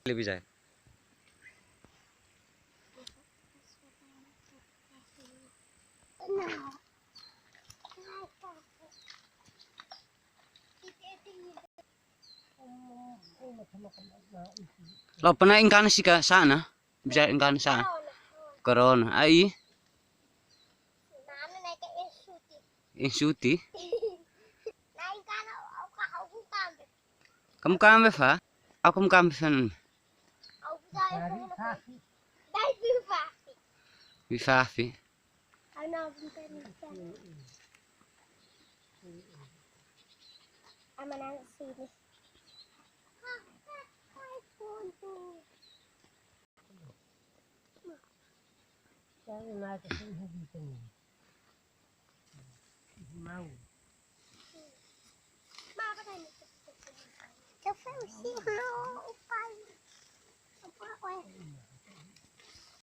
Lebih saya. Lo pernah ingkan sih ke sana? Bisa ingkan sana. Corona. Ai. Insuti. Kamu kambe fa? Aku kambe fan. Bifafi. Café, sim, não.